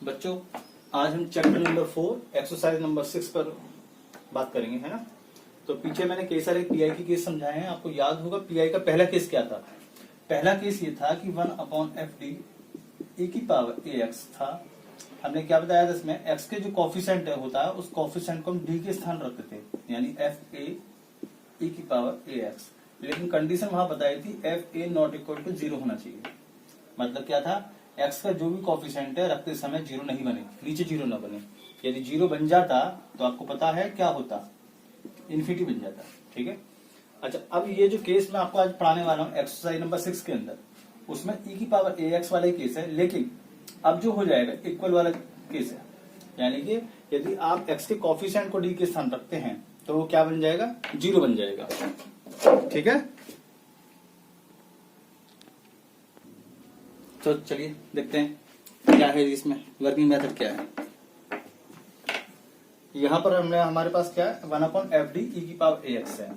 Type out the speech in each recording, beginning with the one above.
बच्चों आज हम चैप्टर नंबर 4 एक्सरसाइज नंबर 6 पर बात करेंगे, है ना। तो पीछे मैंने कई सारे पीआई के केस समझाए हैं, आपको याद होगा पीआई का पहला केस क्या था। पहला केस ये था कि 1/fd e की पावर ax था। हमने क्या बताया था इसमें, x के जो कॉफिशेंट होता है उस कॉफिशेंट को हम d के स्थान रखते थे, यानी fa e की पावर ax। लेकिन कंडीशन वहां बताई थी fa नॉट इक्वल टू 0 होना चाहिए। मतलब क्या था, x का जो भी कॉफिशेंट है रखते समय 0 नहीं बने, नीचे 0 ना बने। यदि 0 बन जाता तो आपको पता है क्या होता, इन्फिनिटी बन जाता। ठीक है। अच्छा, अब ये जो केस मैं आपको आज पढ़ाने वाला हूँ एक्सरसाइज नंबर 6 के अंदर, उसमें e की पावर ax वाला ही केस है, लेकिन अब जो हो जाएगा इक्वल वाला केस है। यानी कि यदि आप x के कॉफिशेंट को d के स्थान रखते हैं तो वो क्या बन जाएगा, 0 बन जाएगा। ठीक है। तो चलिए देखते हैं क्या है इसमें, वर्किंग मेथड क्या है। यहां पर हमने हमारे पास क्या है, 1/fd e की पावर ax है।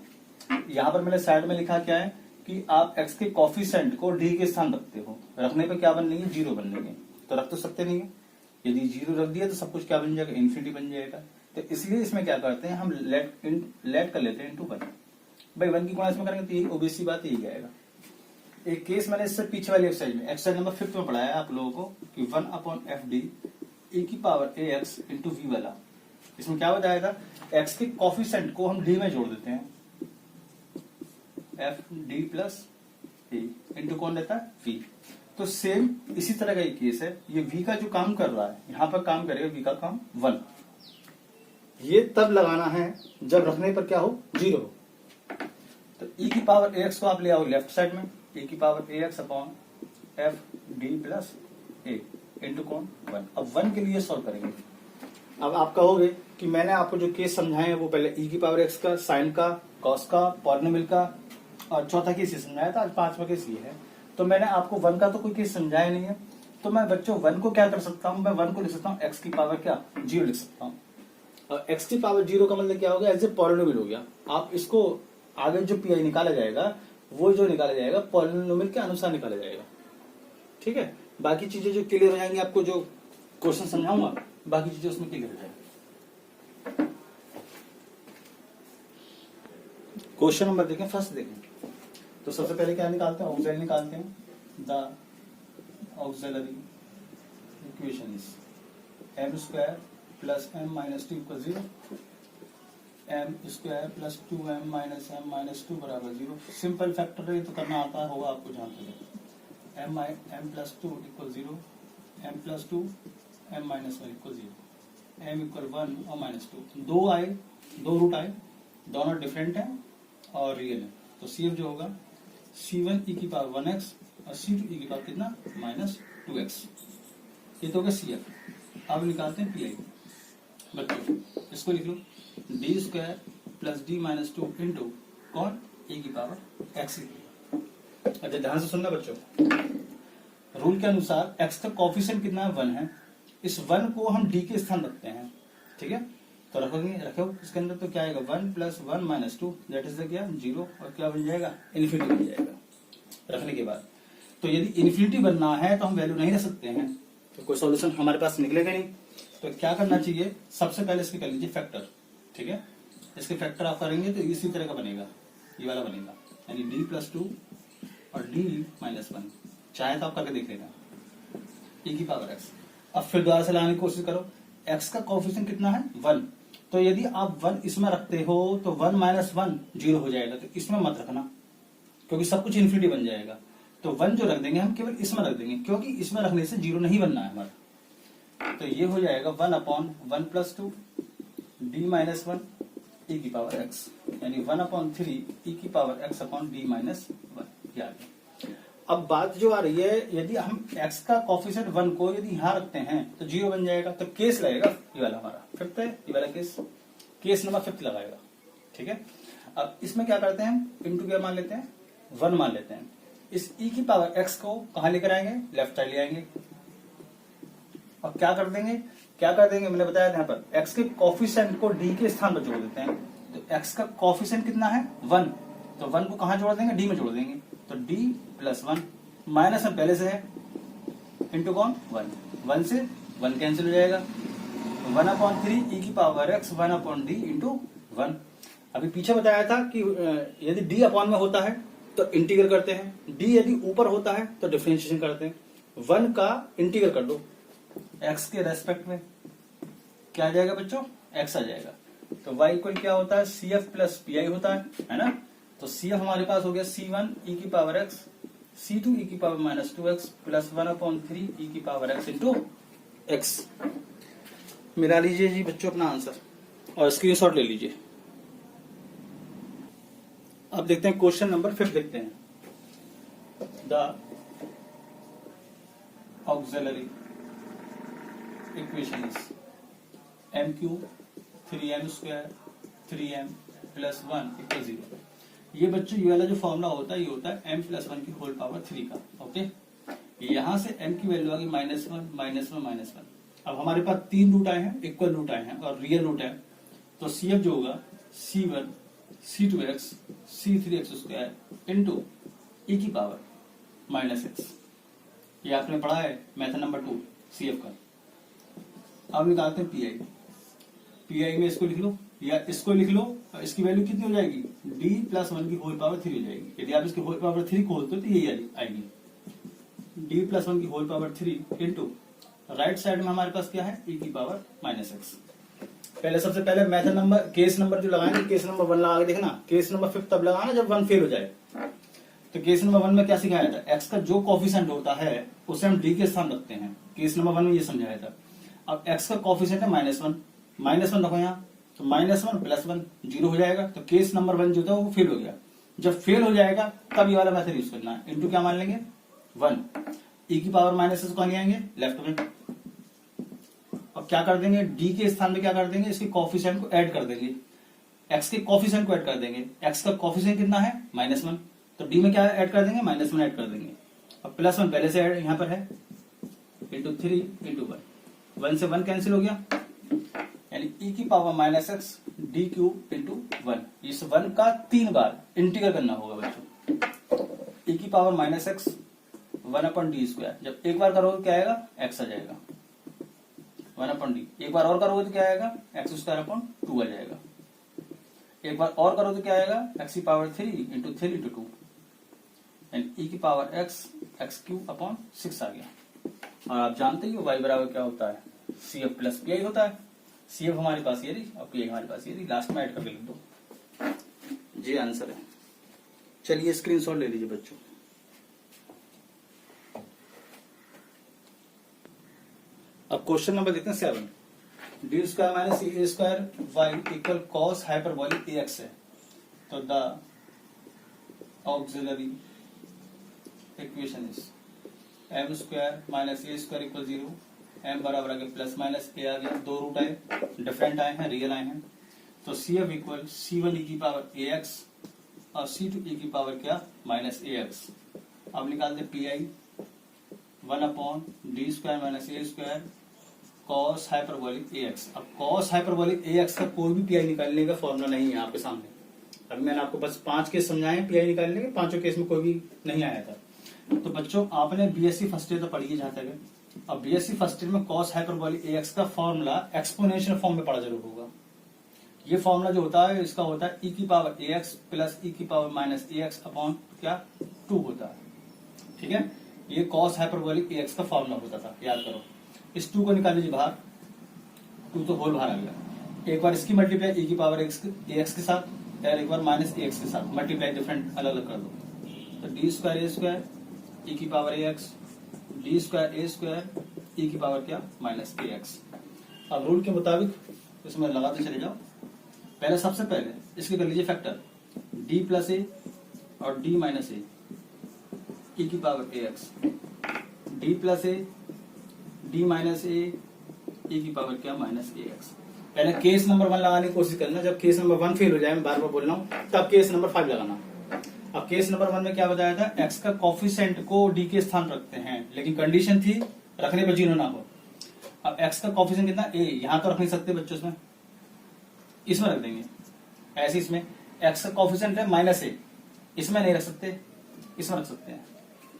यहां पर मैंने साइड में लिखा क्या है कि आप x के कॉफिशेंट को d के स्थान रखते हो, रखने पे क्या बनने 0 बनने, तो रख तो सकते नहीं है। यदि 0 रख दिया तो सब कुछ क्या बन जाएगा, इन्फिनिटी बन जाएगा। तो इसलिए इसमें क्या करते हैं, हम लेट कर लेते हैं इनटू 1। भाई 1 की गुणा इसमें करेंगे तो यही ओबीएस सी बात यही आएगा। एक केस मैंने इससे पीछे वाली एक्सरसाइज में, एक्सरसाइज नंबर 5 में पढ़ाया है आप लोगों को कि 1/fd e की पावर ax इंटू v वाला। इसमें क्या बताया था, x के कॉफिशेंट को हम d में जोड़ देते हैं, fd प्लस a इंटू कौन रहता है, v। तो सेम इसी तरह का एक केस है, ये v का जो काम कर रहा है यहां पर काम करेगा v का काम 1। ये तब लगाना है जब रखने पर क्या हो, 0 हो। तो e की पावर ax को आप ले आओ लेफ्ट साइड में, e की power ax upon fd plus a into कौन 1। अब 1 के लिए सॉल्व करेंगे। अब आप कहोगे कि मैंने आपको जो केस समझाए हैं वो पहले e की पावर x का, साइन का, कॉस का, पॉलिनोमियल का और चौथा केस ये समझाया था, आज 5वां केस ये है। तो मैंने आपको 1 का तो कोई केस समझाया नहीं है, तो मैं बच्चों 1 को क्या कर सकता हूं, मैं 1 को लिख सकता हूं x की पावर क्या 0 लिख सकता हूं। और x की पावर 0 का मतलब क्या हो गया, एज ए पॉलिनोमियल हो गया। आप इसको आगे जो पीआई निकाला जाएगा वो जो निकाला जाएगा पॉलिनोमियल के अनुसार निकाला जाएगा। ठीक है। बाकी चीजें जो क्लियर हो जाएंगी, आपको जो क्वेश्चन समझाऊंगा बाकी चीजें उसमें क्लियर हो जाएगी। क्वेश्चन नंबर देखें, फर्स्ट देखें। तो सबसे पहले क्या निकालते हैं, ऑक्सिलरी निकालते हैं। The auxiliary equation is m² plus m minus 2 equal 0, m² plus 2m minus m minus 2 बराबर 0। सिंपल फैक्टर तो करना आता होगा आपको, जहां पे m plus 2 equal 0, m plus 2 m minus 1 equal 0, m equal 1 और माइनस 2। दो रूट आए, दोनों डिफरेंट हैं और रियल है। तो CF जो होगा C1 e की पावर 1x और C2 e की पावर कितना माइनस 2x। ये तो होगा CF। अब निकालते हैं PI। बच्चों इसको लिख लो, d² plus d minus 2 into कौन e की पावर x। अच्छा ध्यान से सुनना बच्चों, रूल के अनुसार x का कॉफिशिएंट कितना है, 1 है। इस 1 को हम d के स्थान रखते हैं। ठीक है। तो रखो इसके अंदर, तो क्या आएगा 1 प्लस 1 माइनस 2 दैट इज क्या 0, और क्या बन जाएगा इन्फिनिटी बन जाएगा रखने के बाद। तो यदि इन्फिनिटी बनना है तो हम वैल्यू नहीं रख सकते हैं, तो कोई सॉल्यूशन हमारे पास निकलेगा नहीं। तो क्या करना चाहिए, सबसे पहले इसके कर लीजिए फैक्टर। ठीक है। इसके फैक्टर आप करेंगे तो इसी तरह का बनेगा, ये वाला बनेगा, यानी d प्लस 2 और d माइनस 1। चाहे तो आप करके देख लेना e की पावर x। अब फिर दोबारा से लाने की कोशिश करो, x का कोएफिशिएंट कितना है 1। तो यदि आप 1 इसमें रखते हो तो 1 माइनस 1 0 हो जाएगा, तो इसमें मत रखना क्योंकि सब कुछ इन्फिनिटी बन जाएगा। तो 1 जो रख देंगे हम केवल इसमें रख देंगे, क्योंकि इसमें रखने से 0 नहीं बनना है हमारा। तो ये हो जाएगा 1/1 प्लस 2 d माइनस 1 e की पावर x, यानी 1/3 e की power x upon d minus 1। अब बात जो आ रही है, यदि हम x का कॉफिशिएंट 1 को यदि यहां रखते हैं तो 0 बन जाएगा। तो केस लगेगा ये वाला हमारा 5th है, ये वाला केस नंबर 5 लगाएगा। ठीक है। अब इसमें क्या करते हैं, इंटू क्या मान लेते हैं 1 मान लेते हैं। इस e की पावर x को कहां लेकर आएंगे, लेफ्ट साइड ले आएंगे और क्या कर देंगे, मैंने बताया यहाँ पर x के कॉफिशिएंट को d के स्थान पर जोड़ देते हैं। तो x का कॉफिशिएंट कितना है 1, तो 1 को कहां जोड़ देंगे, d में जोड़ देंगे। तो d प्लस 1 माइनस में पहले से है इंटू कौन 1 से 1 कैंसिल हो जाएगा, 1/3 e की पावर x 1/d इंटू 1। अभी पीछे बताया था कि यदि d अपॉन में होता है तो इंटीग्रल करते हैं, d यदि ऊपर होता है तो डिफरेंशिएशन करते हैं। 1 का इंटीग्रल कर दो x के रेस्पेक्ट में, क्या आ जाएगा बच्चों, x आ जाएगा। तो y इक्वल क्या होता है, cf प्लस pi होता है ना। तो cf हमारे पास हो गया c1 e की पावर x, c2 e की पावर -2x प्लस 1/3 e की पावर x इंटू x। मिला लीजिए जी बच्चों अपना आंसर और स्क्रीनशॉट ले लीजिए। अब देखते हैं क्वेश्चन नंबर 5 देखते हैं। The auxiliary equation is m³ 3m² 3m + 1 = 0। ये बच्चों ये वाला जो फॉर्मूला होता है ये होता है m + 1 की होल पावर 3 का। ओके, यहां से m की वैल्यू आ गई -1 -1 -1। अब हमारे पास 3 रूट आए हैं, इक्वल रूट आए हैं और रियल रूट है। तो CF जो होगा C1 C2x C3x² into e की पावर -x। ये आपने पढ़ा है मेथड नंबर 2 CF का। अब निकालते हैं PI में इसको लिख लो या इसको लिख लो, इसकी वैल्यू कितनी हो जाएगी, d + 1 की होल पावर 3 हो जाएगी। यदि आप इसकी होल पावर 3 खोलते हो तो यही आएगी, d + 1 की whole power 3 into right side में हमारे पास क्या है, e की पावर -x। पहले सबसे पहले मेथड नंबर केस नंबर जो लगाएंगे, केस नंबर 1 लगा के देखना। केस नंबर 5 तब लगाना जब 1 फेल हो जाए। तो केस नंबर 1 में क्या सिखाया था, x का जो कोफिशिएंट होता है उसे हम d के स्थान रखते हैं। केस नंबर 1 में ये समझाया था। अब x का कोफिशिएंट है -1 रखो यहाँ, तो -1 + 1 0 हो जाएगा। तो केस नंबर 1 जो था वो फेल हो गया। जब फेल हो जाएगा तब ये वाला मेथड यूज करना है। इंटू क्या मान लेंगे 1, e की पावर -x को आएंगे लेफ्ट में। अब क्या कर देंगे, d के स्थान में क्या कर देंगे, इसके कोफिशिएंट को ऐड कर देंगे, x के कोफिशिएंट को ऐड कर देंगे। x का कोफिशिएंट कितना है -1, तो d में क्या ऐड कर देंगे, -1 ऐड कर देंगे। अब +1 पहले से ऐड यहाँ पर है, इंटू 3 इंटू 1 से 1 कैंसिल हो गया, यानी e की पावर -x d³ इंटू 1। इस 1 का 3 बार इंटीग्रल करना होगा बच्चों। e की पावर -x 1/d², जब एक बार करोगे क्या आएगा, x आ जाएगा 1/d। एक बार और करोगे तो क्या आएगा, x² 2 आ जाएगा। एक बार और करो तो क्या आएगा, x की power 3 into 3 into 2 and e की पावर x³ 6 आ गया। और आप जानते ही हो y बराबर क्या होता है, CF प्लस PI होता है। CF हमारे पास ये रही और PI हमारे पास ये रही, लास्ट में ऐड करके लिख दो। ये आंसर है। चलिए स्क्रीनशॉट ले लीजिए बच्चों। अब क्वेश्चन नंबर देखते हैं 7। d² - a² y equal cos hyperbolic ax है। तो the auxiliary equation is m² - a² = 0। m बराबर आ गया प्लस माइनस a आ गया, दो रूट आए, डिफरेंट आए हैं, रियल आए हैं। तो CF इक्वल C1 e की पावर ax और C2 e की पावर क्या -ax। अब निकालते PI 1/d² - a² cos hyperbolic ax। अब cos हाइपरबोलिक ax का कोई भी PI निकालने का फॉर्मूला नहीं है आपके सामने। अभी मैंने आपको बस 5 केस समझाए PI निकालने के, 5 केस में कोई भी नहीं आया था। तो बच्चों आपने BSc फर्स्ट ईयर तो पढ़ी है जहां तक है। अब BSc फर्स्ट ईयर में cos हाइपरबोलिक ax का फॉर्मूला एक्सपोनेंशियल फॉर्म में पढ़ा जरूर होगा। ये फॉर्मूला जो होता है इसका होता है e की पावर ax प्लस e की पावर -ax अपॉन क्या 2 होता है। ठीक है, ये cos हाइपरबोलिक ax का फॉर्मूला होता था, याद करो। इस 2 को निकाल लीजिए बाहर, 2 तो होल बाहर आ गया। एक बार इसकी मल्टीप्लाई e की पावर ax के साथ और एक बार -ax के साथ मल्टीप्लाई डिफरेंट अलग अलग कर दो। तो d² a² e की power ax d² a² e की पावर क्या -ax। अब रूल के मुताबिक इसमें लगाते चले जाओ। पहले सबसे पहले इसके कर लीजिए फैक्टर, d + a और d - a e की power ax, d + a d - a e की पावर क्या -ax। पहले केस नंबर 1 लगाने की कोशिश करना। जब केस नंबर 1 फेल हो जाए, मैं बार बार बोल रहा हूं, तब केस नंबर 5 लगाना। अब केस नंबर 1 में क्या बताया था, x का कोफिशिएंट को d के स्थान रखते हैं, लेकिन कंडीशन थी रखने पर 0 ना हो। अब x का कोफिशिएंट कितना a, यहां तो रख नहीं सकते बच्चों, इसमें रख देंगे। ऐसे इसमें x का कोफिशिएंट है -a, इसमें नहीं रख सकते, इसमें रख सकते हैं।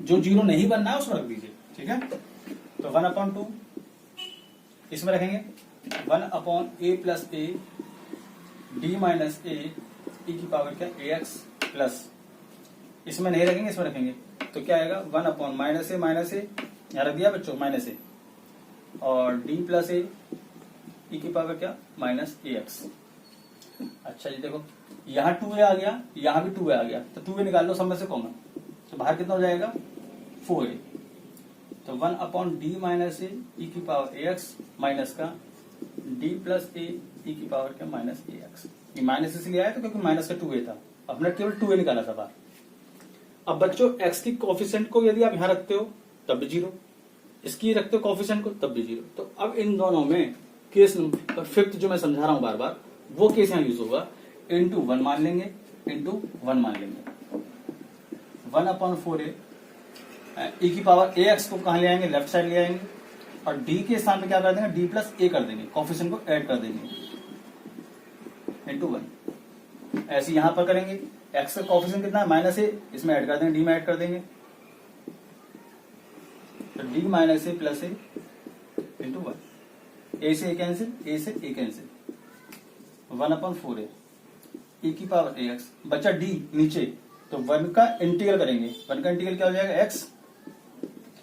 जो 0 नहीं बनना है उसमें रख दीजिए। ठीक है, तो 1/2 इसमें रखेंगे 1 upon a plus a D minus a e की पावर क्या ए एक्स प्लस, इसमें नहीं रखेंगे, इसमें रखेंगे तो क्या आएगा 1 अपॉन माइनस ए यहाँ रख दिया बच्चों माइनस ए और डी प्लस ए ई की पावर क्या माइनस ए एक्स। अच्छा जी देखो यहाँ 2a आ गया, यहाँ भी 2a आ गया, तो 2a निकाल लो सब में से कॉमन, तो बाहर कितना हो जाएगा 4a, तो 1 upon D minus a e की पावर ए एक्स माइनस का डी प्लस ए ई की पावर क्या माइनस ए एक्स। ये माइनस इसलिए आया तो क्योंकि माइनस का 2a था, हमने केवल 2a निकाला था बाहर। अब बच्चों x की कोफिशिएंट को यदि आप यहाँ रखते हो तब भी 0, इसकी रखते हो कोफिशिएंट को तब भी 0, तो अब इन दोनों में केस नंबर 5 जो मैं समझा रहा हूं बार बार वो केस यहाँ यूज होगा, इंटू 1 मान लेंगे, इंटू 1 मान लेंगे, 1 अपॉन 4a ई की पावर ए एक्स को कहाँ ले आएंगे लेफ्ट साइड ले आएंगे और डी के स्थान पे क्या कर देंगे डी प्लस ए कर देंगे, कोफिशिएंट को ऐड कर देंगे इंटू 1। ऐसे यहां पर करेंगे एक्स का कोफिशिएंट कितना है माइनस ए, इसमें ऐड कर देंगे डी में ऐड कर देंगे, तो डी माइनस ए प्लस ए इंटू 1, ए से ए कैंसिल, ए से ए कैंसिल, 1 अपॉन 4a ई की पावर ए एक्स, बचा डी नीचे, तो 1 का इंटीग्रल करेंगे, 1 का इंटीग्रल क्या हो जाएगा x,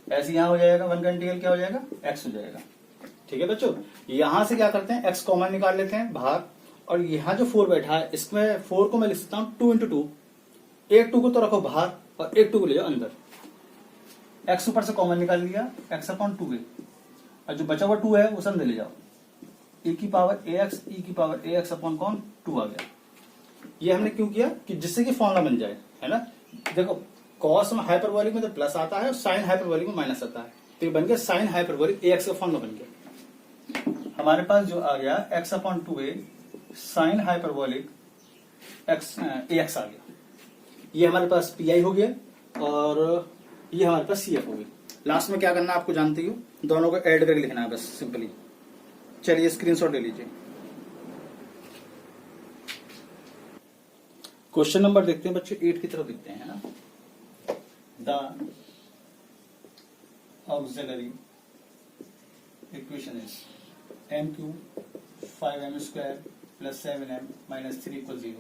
ऐसे यहां हो जाएगा 1 का इंटीग्रल क्या हो जाएगा x हो जाएगा। ठीक है बच्चों, यहां से क्या करते हैं x कॉमन निकाल लेते हैं बाहर, और यहाँ जो 4 बैठा है इसमें 4 को मैं लिख सकता हूँ 2 इंटू 2, एक 2 को तो रखो बाहर और एक 2 को ले जाओ अंदर, x ऊपर से कॉमन निकाल लिया x अपॉन 2a, और जो बचा हुआ 2 है उसे अंदर ले जाओ, e की पावर ax e की पावर ax अपॉन कौन 2 आ गया। ये हमने क्यों किया कि जिससे कि फॉर्मूला बन जाए, है ना। देखो कॉस में हाइपरबोलिक में तो प्लस आता है और साइन हाइपरबोलिक में माइनस आता है, तो ये बन गया साइन हाइपरबोलिक ax का फॉर्मूला बन गया। हमारे पास जो आ गया x upon 2a sine hyperbolic ax आ गया, ये हमारे पास pi हो गया और ये हमारे पास cf हो गई। लास्ट में क्या करना है आपको जानते ही हो, दोनों को ऐड करके लिखना है बस सिंपली। चलिए स्क्रीनशॉट ले लीजिए। क्वेश्चन नंबर देखते हैं बच्चों 8 की तरफ देखते हैं, है ना। The auxiliary equation is m cube 5m square plus 7m minus 3 equal 0।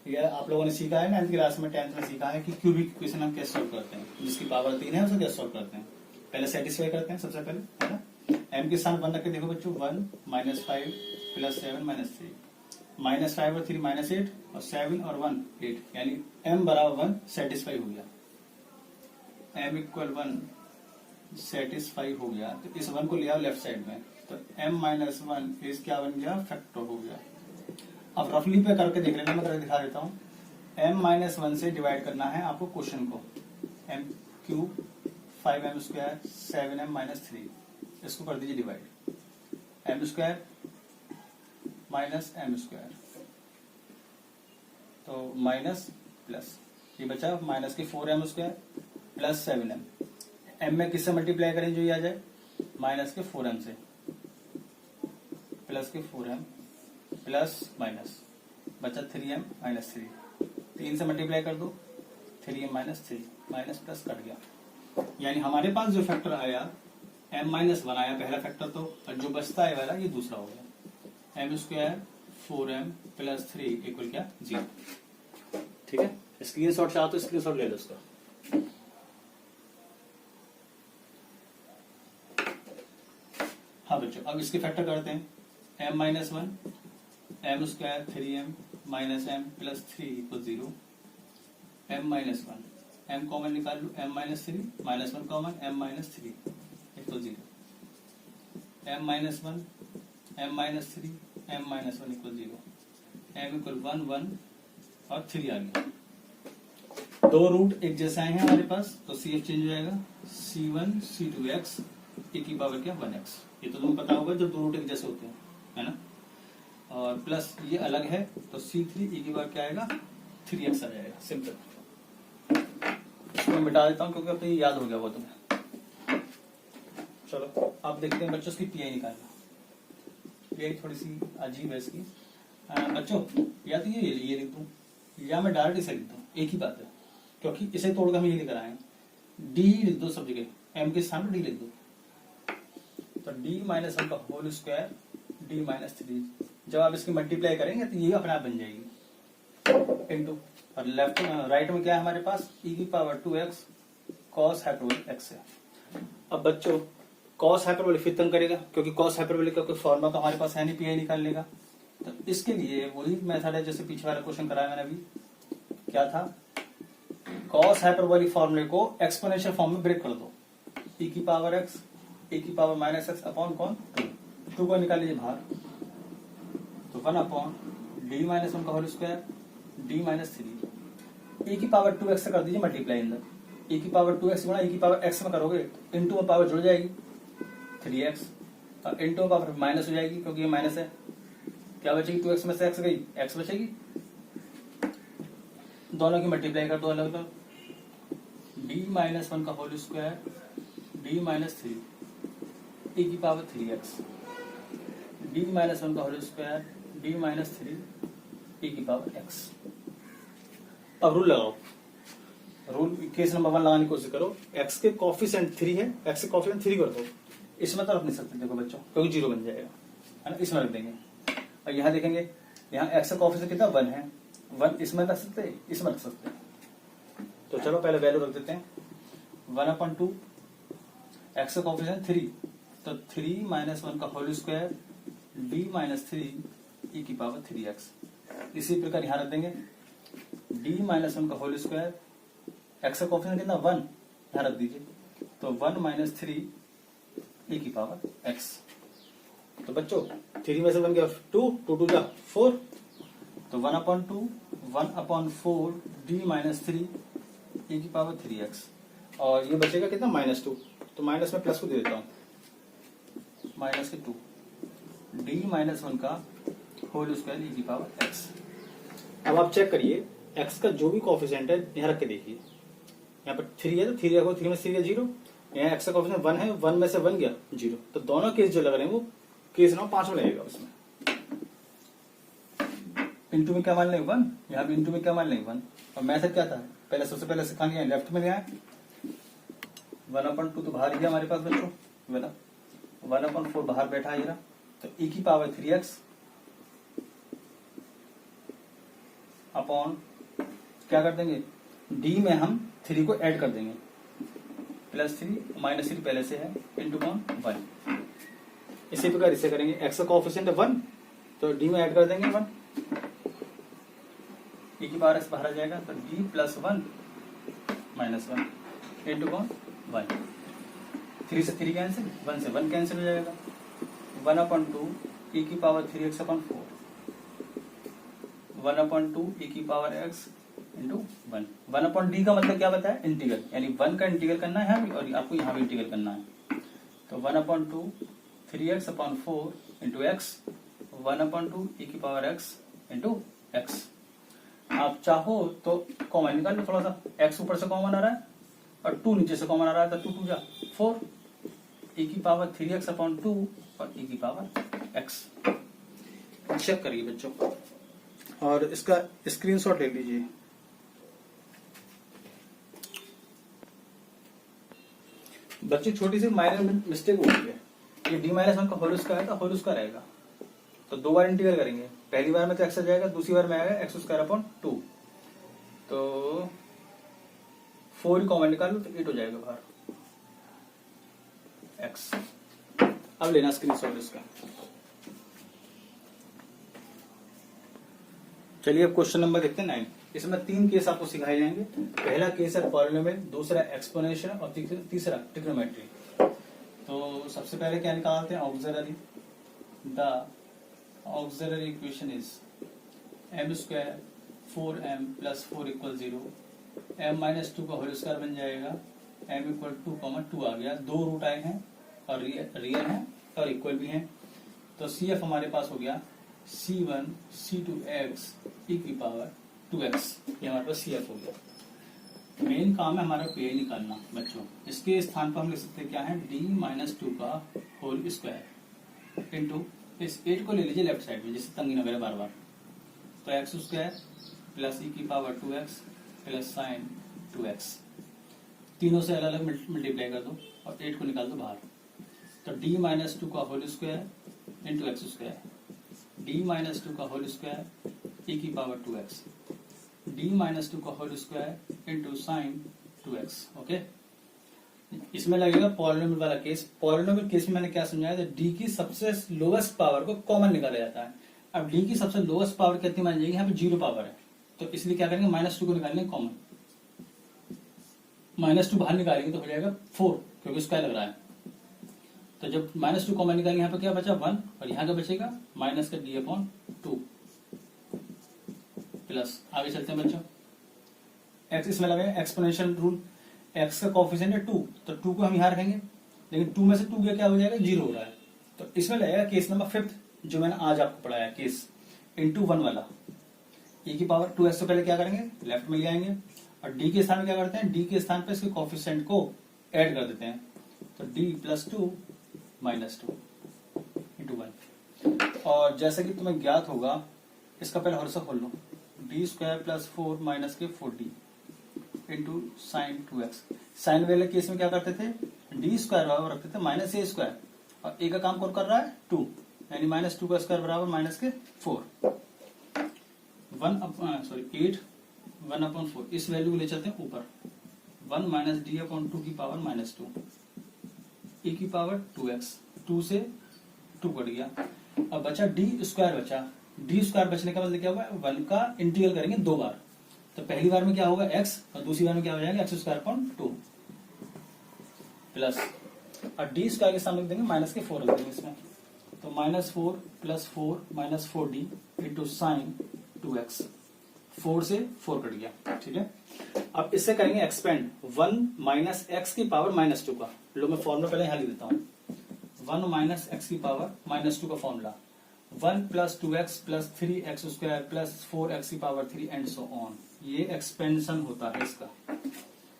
यह आप लोगों ने सीखा है 9th क्लास में 10th में सीखा है कि क्यूबिक इक्वेशन हम कैसे सॉल्व करते हैं, जिसकी पावर 3 है उसे कैसे सॉल्व करते हैं। पहले सेटिस्फाई करते हैं सबसे पहले, है ना। m के स्थान 1 रख के देखो बच्चों, 1 माइनस 5 प्लस 7 माइनस 3, माइनस 5 और 3 माइनस 8 और 7 और 1 8, यानी m बराबर 1 सेटिस्फाई हो गया, m इक्वल 1 सेटिस्फाई हो गया, तो इस 1 को ले आओ लेफ्ट साइड में, तो m माइनस 1 इस क्या बन गया फैक्टर हो गया। अब रफली पे करके देख लेना, मैं करके दिखा देता हूँ। m माइनस 1 से डिवाइड करना है आपको क्वेश्चन को, m cube 5m square 7m minus 3, इसको कर दीजिए divide, m square minus m square, तो माइनस प्लस, ये बचा माइनस के 4m square plus 7m, m में किससे मल्टीप्लाई करें जो ये आ जाए, माइनस के 4m से, प्लस के 4m प्लस माइनस, बचा 3m माइनस 3, 3 से मल्टीप्लाई कर दो 3m minus 3, minus plus cut गया, यानी हमारे पास जो फैक्टर आया m माइनस 1 आया पहला फैक्टर, तो और जो बचता है वाला ये दूसरा हो गया, m square 4m plus 3 equal क्या 0। ठीक है, स्क्रीनशॉट चाहो तो स्क्रीनशॉट ले लो उसका। हाँ बच्चों, अब इसके फैक्टर करते हैं, m minus 1 m square 3m minus m plus 3 equal 0, m minus 1 m common निकाल लो, m minus 3 minus 1 common, m minus 3 equal 0, m minus 1 m minus 3 m minus 1 equal 0, m equal 1 1 और 3 आ गया। दो रूट एक जैसे आए हैं हमारे पास, तो CF चेंज हो जाएगा, C1 C2x e की पावर क्या 1x, ये तो तुम्हें पता होगा जब दो रूट एक जैसे होते हैं, है ना। और प्लस ये अलग है तो C3 e की पावर क्या आएगा 3x आ जाएगा, सिंपल। इसको मैं मिटा देता हूँ क्योंकि अब तो ये याद हो गया वो तुम्हें। चलो अब देखते हैं बच्चों इसकी PI निकालना, PI थोड़ी सी अजीब है इसकी। बच्चों या तो ये लिख दूं या मैं डायरेक्ट इसे लिख दूं, एक ही बात है, क्योंकि इसे तोड़कर हम ये लेकर आए, डी लिख दो सब जगह, m के स्थान पर डी लिख दो, तो डी माइनस वन का whole square D minus three, जब आप इसकी मल्टीप्लाई करेंगे तो ये अपने आप बन जाएगी इनटू, और लेफ्ट राइट में क्या है हमारे पास e की power 2x cos hyperbolic x है। अब बच्चों cos हाइपरबोलिक फिर तंग करेगा, क्योंकि cos हाइपरबोलिक का कोई फॉर्मूला तो हमारे पास है नहीं, पीआई निकाल लेगा। तो इसके लिए वही मेथड है जैसे पीछे वाला क्वेश्चन कराया मैंने अभी, क्या था, cos हाइपरबोलिक फॉर्मूले को एक्सपोनेंशियल फॉर्म में ब्रेक कर दो, e की पावर x e की पावर माइनस एक्स अपॉन कौन 2 को निकाल लीजिए बाहर, तो 1 अपॉन डी माइनस वन का whole square D minus three, e की पावर 2x से कर दीजिए मल्टीप्लाई अंदर, e की पावर 2x गुणा e की पावर x में करोगे तो इनटू में पावर जुड़ जाएगी 3x, और इनटू में पावर माइनस हो जाएगी क्योंकि ये माइनस है, क्या बचेगी 2x में से x गई, x बचेगी, दोनों की मल्टीप्लाई कर दो अलग अलग, डी माइनस वन का whole square D minus three e की power 3x, D minus one का whole square D minus three e की पावर x। अब रूल लगाओ, रूल केस नंबर 1 लगाने की कोशिश करो, x के कोफिशिएंट 3 है, x के कोफिशिएंट 3 कर दो, इसमें तो रख नहीं सकते देखो बच्चों क्योंकि 0 बन जाएगा, है ना, इसमें रख देंगे। और यहाँ देखेंगे यहाँ x का कोफिशिएंट कितना 1 है, 1 इसमें रख सकते हैं, इसमें रख सकते हैं, तो चलो पहले वैल्यू रख देते हैं 1/2, x का कोफिशिएंट 3 तो 3 माइनस वन का whole square D minus three e की पावर 3x। इसी प्रकार यहाँ रख देंगे डी माइनस वन का होल स्क्वायर, एक्स का कोफिशिएंट कितना 1 यहाँ रख दीजिए, तो 1 माइनस थ्री ई की पावर x। तो बच्चों 3 में से 1 गया 2, 2 2 जा 4, तो 1/2 1/4 डी माइनस थ्री ई की पावर 3x, और ये बचेगा कितना -2, तो माइनस में प्लस को दे देता हूँ, माइनस के 2 डी माइनस वन का होल स्क्वायर ई की पावर x। अब आप चेक करिए x का जो भी कोफिशिएंट है यहाँ रख के देखिए, यहाँ पर 3 है तो 3 रखो, 3 में से 3 गया 0, यहाँ x का कोफिशिएंट 1 है, 1 में से 1 गया 0, तो दोनों केस जो लग रहे हैं वो केस नंबर 5 में लगेगा। उसमें इंटू में क्या मान लेंगे 1, यहाँ भी इंटू में क्या मान लेंगे 1, और मैथड क्या था पहले, सबसे पहले सिखाएंगे लेफ्ट में गया 1/2 तो बाहर गया हमारे पास बच्चों, 1/4 बाहर बैठा है जरा, तो e की पावर 3x अपॉन क्या कर देंगे d में हम 3 को ऐड कर देंगे, +3 -3 पहले से है इंटू 1। इसी प्रकार इसे करेंगे, x का कोफिशिएंट 1 तो d में ऐड कर देंगे 1, e की पावर x बाहर आ जाएगा तो d + 1 -1 इंटू 1, 3 से 3 कैंसिल, 1 से 1 कैंसिल हो जाएगा, 1/2 e की पावर 3x अपॉन 4, 1/2 e की पावर x इंटू 1। 1/d का मतलब क्या बताया इंटीग्रल, यानी 1 का इंटीग्रल करना है यहाँ भी और आपको यहाँ भी इंटीग्रल करना है, तो 1/2 3x upon 4 into x, 1/2 e की पावर x इंटू x। आप चाहो तो कॉमन निकाल लो, थोड़ा सा x ऊपर से कॉमन आ रहा है और 2 नीचे से कॉमन आ रहा है, तो 2 2 जा 4 e की पावर 3x अपॉन 2 और e की पावर x। चेक करिए बच्चों और इसका स्क्रीनशॉट ले लीजिए। बच्चे छोटी सी माइनर मिस्टेक हो गई है, ये डी माइनस वन का होल स्क्वायर था, होल स्क्वायर रहेगा तो 2 बार इंटीग्रल करेंगे, पहली बार में तो x आ जाएगा, दूसरी बार में आएगा एक्स स्क्वायर अपॉन 2, तो 4 कॉमन निकाल लो तो 8 हो जाएगा बाहर x। अब लेना स्क्रीनशॉट इसका। चलिए अब क्वेश्चन नंबर देखते हैं 9। इसमें 3 केस आपको सिखाए जाएंगे। पहला केस है पॉलिनोमियल, दूसरा एक्सपोनेंशियल और तीसरा ट्रिग्नोमेट्री। तो सबसे पहले क्या निकालते हैं auxiliary, the auxiliary equation is m² 4m + 4 = 0, m - 2 का होल स्क्वायर बन जाएगा, m = 2, 2 आ गया, 2 रूट आए हैं और रियल है और इक्वल भी है, तो CF हमारे पास हो गया C1 C2x e की पावर 2x, ये हमारे पास CF हो गया। मेन काम है हमारा PI निकालना बच्चों, इसके स्थान पर हम लिख सकते हैं क्या है d - 2 का होल स्क्वायर इंटू इस 8 को ले लीजिए लेफ्ट साइड में जिससे तंगी न करे बार बार, तो x² + e की पावर 2x + sin 2x, तीनों से अलग अलग मल्टीप्लाई कर दो और 8 को निकाल दो बाहर, तो डी माइनस टू का whole square into x square, D minus two का होल स्क्वायर ई की power 2x, D minus two का whole square into sine 2x। Okay, इसमें लगेगा पॉलिनोमियल वाला केस। पॉलिनोमियल केस में मैंने क्या समझाया था, डी की सबसे लोवेस्ट पावर को कॉमन निकाला जाता है। अब डी की सबसे लोवेस्ट पावर कितनी मानी जाएगी, यहाँ पे 0 पावर है, तो इसलिए क्या करेंगे, -2 को निकालेंगे कॉमन। -2 बाहर निकालेंगे तो हो जाएगा 4, क्योंकि स्क्वायर लग रहा है। तो जब -2 कॉमन निकालेंगे, यहाँ पे क्या बचा 1, और यहाँ का बचेगा माइनस का d/2 प्लस। आगे चलते हैं बच्चों, एक्स इसमें लगेगा एक्सपोनेंशियल रूल, एक्स का कोफिशिएंट है 2, तो 2 को हम यहाँ रखेंगे, लेकिन 2 में से 2 क्या हो जाएगा, 0 हो रहा है। तो इसमें लगेगा केस नंबर 5 जो मैंने आज आपको पढ़ाया केस इंटू 1 वाला। e की पावर 2x से पहले क्या करेंगे, लेफ्ट में ले आएंगे, और d के स्थान में क्या करते हैं, d के स्थान पे इसके कोफिशिएंट को ऐड कर देते हैं, तो d + 2 - 2 इंटू 1। और जैसे कि तुम्हें ज्ञात होगा, इसका पहले हर खोल लो, d² + 4 - 4d into sine 2x। Sine वाले केस में क्या करते थे, d² बराबर रखते थे -a², और a का काम कौन कर रहा है, 2, यानी -2 का स्क्वायर बराबर -4। 8 1/4, इस वैल्यू को ले चलते हैं ऊपर, 1 - d/2 की पावर -2 e की पावर 2x, 2 से 2 कट गया, अब बचा d² बचा। d² बचने का मतलब क्या हुआ, 1 का इंटीग्रल करेंगे 2 बार, तो पहली बार में क्या होगा x, और दूसरी बार में क्या हो जाएगा x² प्लस, और d² के सामने देंगे -4 रख देंगे इसमें, तो -4 + 4 - 4d इंटू साइन 2x, 4 से 4 कट गया। ठीक है, अब इससे करेंगे एक्सपेंड 1 - x की पावर -2 का। लो मैं फॉर्मूला पहले यहाँ लिख देता हूँ, 1 - x की पावर -2 का फॉर्मूला, 1 + 2x + 3x² + 4x की पावर 3 एंड सो ऑन। ये एक्सपेंशन होता है इसका,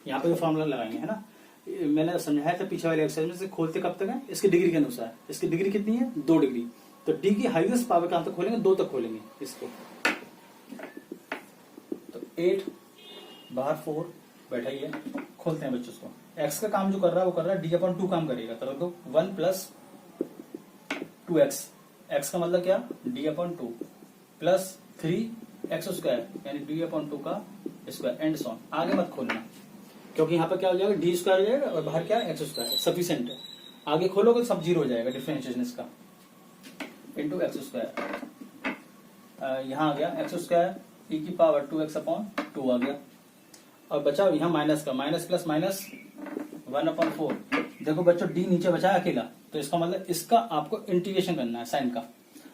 यहाँ पे फॉर्मूला लगाएंगे, है ना। मैंने समझाया था पीछे वाले एक्सरसाइज में, से खोलते कब तक है, इसकी डिग्री के अनुसार। इसकी डिग्री कितनी है, 2 डिग्री, तो डी की हाईएस्ट पावर कहां तक खोलेंगे, 2 तक खोलेंगे इसको। तो 8 बाहर 4 बैठा ही है, खोलते हैं बच्चों इसको। एक्स का काम जो कर रहा है वो कर रहा है d/2 काम करेगा, तो 1 + 2x, एक्स का मतलब क्या, d/2 प्लस 3x² यानी d/2 का स्क्वायर एंड सॉन। आगे मत खोलना, क्योंकि यहाँ पे क्या हो जाएगा, d² हो जाएगा और बाहर क्या है, x² सफिशिएंट है। आगे खोलोगे तो सब 0 हो जाएगा डिफरेंशिएशन इसका, इंटू x²। यहाँ आ गया x² e की पावर 2x/2 आ गया, और बचा यहाँ माइनस का, माइनस प्लस माइनस 1/4। देखो बच्चों d नीचे बचा है अकेला, तो इसका मतलब इसका आपको इंटीग्रेशन करना है साइन का,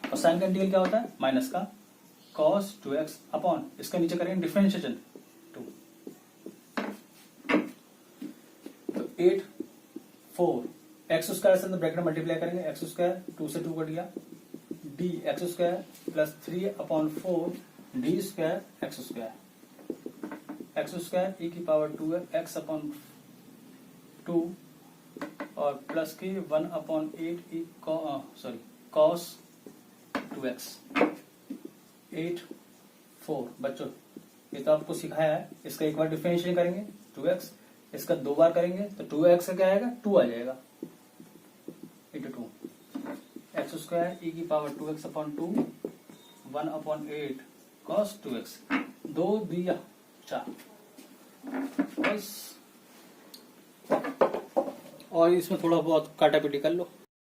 और साइन का इंटीग्रल क्या होता है, माइनस का cos 2x अपॉन, इसका नीचे करेंगे डिफरेंशिएशन 2, तो 8 4 x² से ब्रैकेट मल्टीप्लाई करेंगे, x² 2 से 2 कट गया, dx² + 3/4 d² x² e की पावर 2x/2 और प्लस की 1/8 cos 2x 8 4। बच्चों ये तो आपको सिखाया है, इसका एक बार डिफरेंशिएशन करेंगे 2x, इसका 2 बार करेंगे तो 2x का क्या आएगा, 2 आ जाएगा इंटू 2, x² e की पावर 2x/2 1/8 cos 2x, 2 दिया 4 बस। और इसमें थोड़ा बहुत काटा पीटी कर लो।